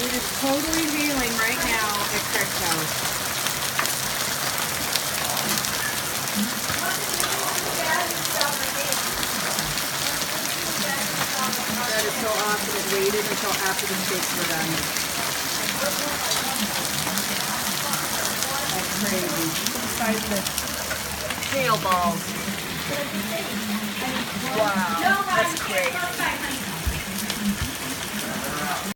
It is totally healing right now at Craig's house. That is so awesome. It waited until after the steaks were done. That's crazy. Size this. Tail balls. Wow, that's crazy.